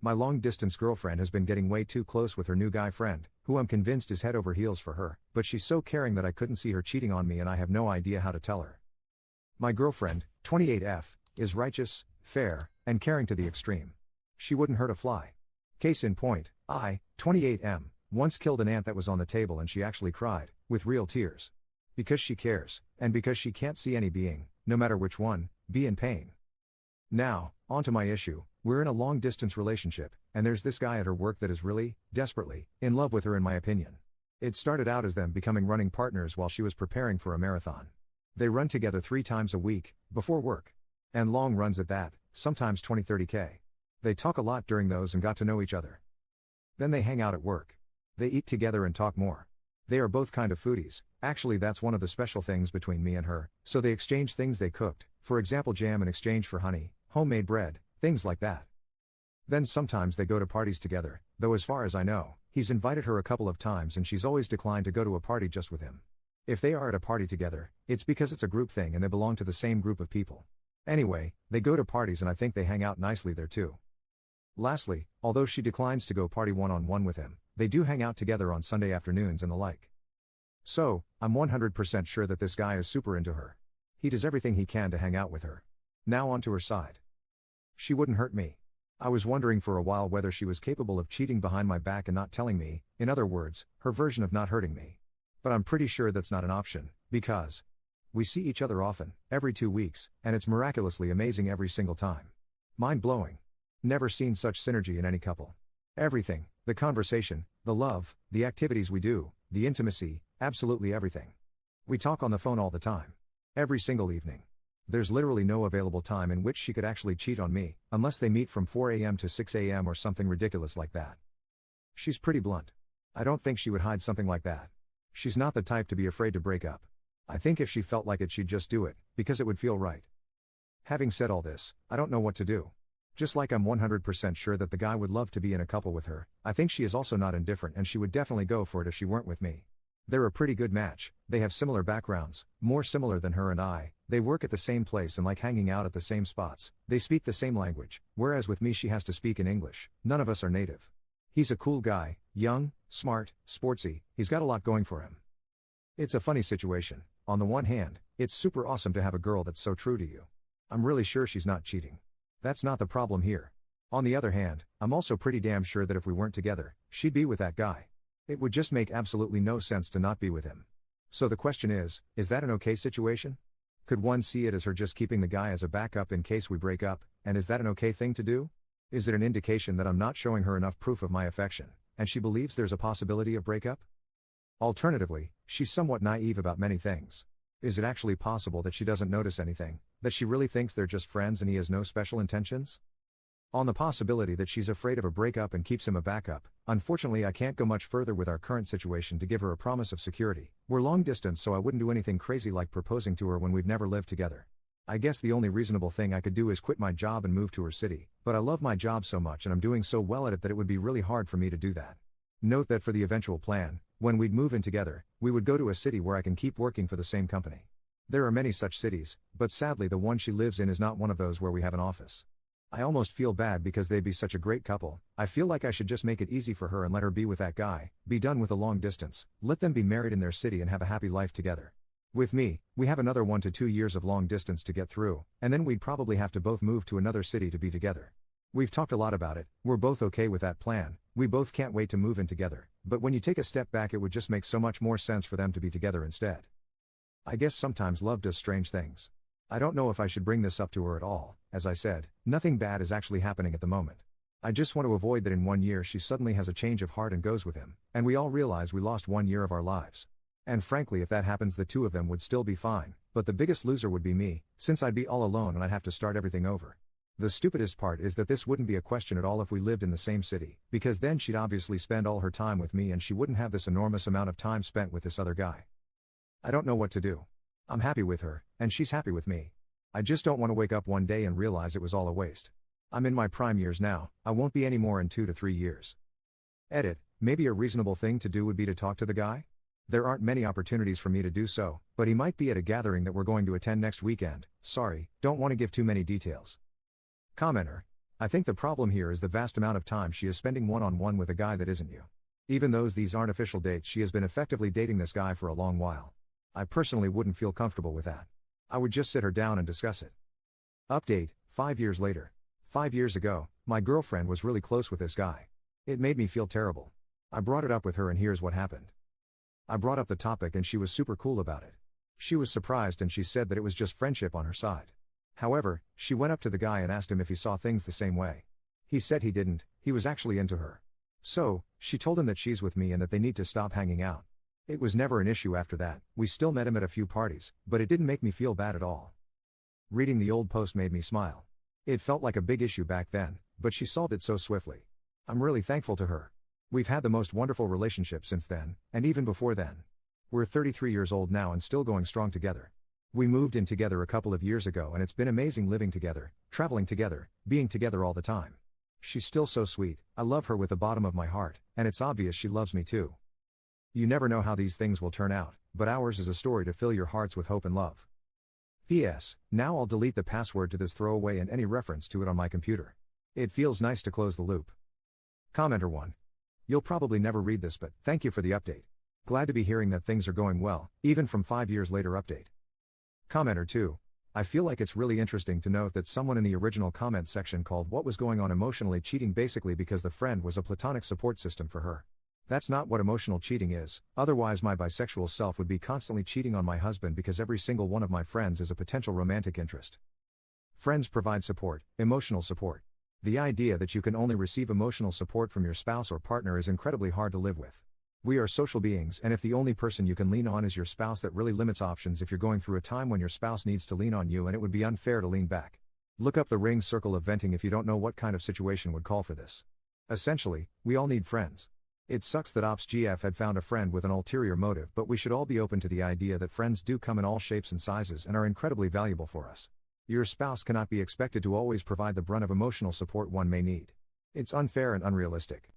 My long-distance girlfriend has been getting way too close with her new guy friend, who I'm convinced is head over heels for her, but she's so caring that I couldn't see her cheating on me and I have no idea how to tell her. My girlfriend, 28F, is righteous, fair, and caring to the extreme. She wouldn't hurt a fly. Case in point, I, 28M, once killed an ant that was on the table and she actually cried, with real tears. Because she cares, and because she can't see any being, no matter which one, be in pain. Now, on to my issue. We're in a long-distance relationship, and there's this guy at her work that is really, desperately, in love with her in my opinion. It started out as them becoming running partners while she was preparing for a marathon. They run together 3 times a week, before work. And long runs at that, sometimes 20-30K. They talk a lot during those and got to know each other. Then they hang out at work. They eat together and talk more. They are both kind of foodies, actually that's one of the special things between me and her, so they exchange things they cooked, for example jam in exchange for honey, homemade bread, things like that. Then sometimes they go to parties together, though as far as I know, he's invited her a couple of times and she's always declined to go to a party just with him. If they are at a party together, it's because it's a group thing and they belong to the same group of people. Anyway, they go to parties and I think they hang out nicely there too. Lastly, although she declines to go party one-on-one with him, they do hang out together on Sunday afternoons and the like. So, I'm 100% sure that this guy is super into her. He does everything he can to hang out with her. Now on to her side. She wouldn't hurt me. I was wondering for a while whether she was capable of cheating behind my back and not telling me, in other words, her version of not hurting me. But I'm pretty sure that's not an option, because we see each other often, every 2 weeks, and it's miraculously amazing every single time. Mind-blowing. Never seen such synergy in any couple. Everything, the conversation, the love, the activities we do, the intimacy, absolutely everything. We talk on the phone all the time. Every single evening. There's literally no available time in which she could actually cheat on me, unless they meet from 4 a.m. to 6 a.m. or something ridiculous like that. She's pretty blunt. I don't think she would hide something like that. She's not the type to be afraid to break up. I think if she felt like it she'd just do it, because it would feel right. Having said all this, I don't know what to do. Just like I'm 100% sure that the guy would love to be in a couple with her, I think she is also not indifferent and she would definitely go for it if she weren't with me. They're a pretty good match, they have similar backgrounds, more similar than her and I, they work at the same place and like hanging out at the same spots, they speak the same language, whereas with me she has to speak in English, none of us are native. He's a cool guy, young, smart, sportsy, he's got a lot going for him. It's a funny situation. On the one hand, it's super awesome to have a girl that's so true to you. I'm really sure she's not cheating. That's not the problem here. On the other hand, I'm also pretty damn sure that if we weren't together, she'd be with that guy. It would just make absolutely no sense to not be with him. So the question is that an okay situation? Could one see it as her just keeping the guy as a backup in case we break up, and is that an okay thing to do? Is it an indication that I'm not showing her enough proof of my affection, and she believes there's a possibility of breakup? Alternatively, she's somewhat naive about many things. Is it actually possible that she doesn't notice anything, that she really thinks they're just friends and he has no special intentions? On the possibility that she's afraid of a breakup and keeps him a backup, unfortunately I can't go much further with our current situation to give her a promise of security. We're long distance so I wouldn't do anything crazy like proposing to her when we've never lived together. I guess the only reasonable thing I could do is quit my job and move to her city, but I love my job so much and I'm doing so well at it that it would be really hard for me to do that. Note that for the eventual plan, when we'd move in together, we would go to a city where I can keep working for the same company. There are many such cities, but sadly the one she lives in is not one of those where we have an office. I almost feel bad because they'd be such a great couple. I feel like I should just make it easy for her and let her be with that guy, be done with the long distance, let them be married in their city and have a happy life together. With me, we have another 1 to 2 years of long distance to get through, and then we'd probably have to both move to another city to be together. We've talked a lot about it, we're both okay with that plan, we both can't wait to move in together, but when you take a step back it would just make so much more sense for them to be together instead. I guess sometimes love does strange things. I don't know if I should bring this up to her at all. As I said, nothing bad is actually happening at the moment. I just want to avoid that in 1 year she suddenly has a change of heart and goes with him, and we all realize we lost 1 year of our lives. And frankly if that happens the two of them would still be fine, but the biggest loser would be me, since I'd be all alone and I'd have to start everything over. The stupidest part is that this wouldn't be a question at all if we lived in the same city, because then she'd obviously spend all her time with me and she wouldn't have this enormous amount of time spent with this other guy. I don't know what to do. I'm happy with her, and she's happy with me. I just don't want to wake up one day and realize it was all a waste. I'm in my prime years now, I won't be any more in 2 to 3 years. Edit, maybe a reasonable thing to do would be to talk to the guy? There aren't many opportunities for me to do so, but he might be at a gathering that we're going to attend next weekend. Sorry, don't want to give too many details. Commenter. I think the problem here is the vast amount of time she is spending one-on-one with a guy that isn't you. Even though these aren't official dates, she has been effectively dating this guy for a long while. I personally wouldn't feel comfortable with that. I would just sit her down and discuss it. Update, 5 years later. 5 years ago, my girlfriend was really close with this guy. It made me feel terrible. I brought it up with her and here's what happened. I brought up the topic and she was super cool about it. She was surprised and she said that it was just friendship on her side. However, she went up to the guy and asked him if he saw things the same way. He said he didn't, he was actually into her. So, she told him that she's with me and that they need to stop hanging out. It was never an issue after that, we still met him at a few parties, but it didn't make me feel bad at all. Reading the old post made me smile. It felt like a big issue back then, but she solved it so swiftly. I'm really thankful to her. We've had the most wonderful relationship since then, and even before then. We're 33 years old now and still going strong together. We moved in together a couple of years ago and it's been amazing living together, traveling together, being together all the time. She's still so sweet, I love her with the bottom of my heart, and it's obvious she loves me too. You never know how these things will turn out, but ours is a story to fill your hearts with hope and love. P.S. Now I'll delete the password to this throwaway and any reference to it on my computer. It feels nice to close the loop. Commenter 1. You'll probably never read this, but thank you for the update. Glad to be hearing that things are going well, even from 5 years later update. Commenter 2. I feel like it's really interesting to note that someone in the original comment section called what was going on emotionally cheating basically because the friend was a platonic support system for her. That's not what emotional cheating is, otherwise my bisexual self would be constantly cheating on my husband because every single one of my friends is a potential romantic interest. Friends provide support, emotional support. The idea that you can only receive emotional support from your spouse or partner is incredibly hard to live with. We are social beings, and if the only person you can lean on is your spouse, that really limits options if you're going through a time when your spouse needs to lean on you, and it would be unfair to lean back. Look up the ring circle of venting if you don't know what kind of situation would call for this. Essentially, we all need friends. It sucks that OpsGF had found a friend with an ulterior motive, but we should all be open to the idea that friends do come in all shapes and sizes and are incredibly valuable for us. Your spouse cannot be expected to always provide the brunt of emotional support one may need. It's unfair and unrealistic.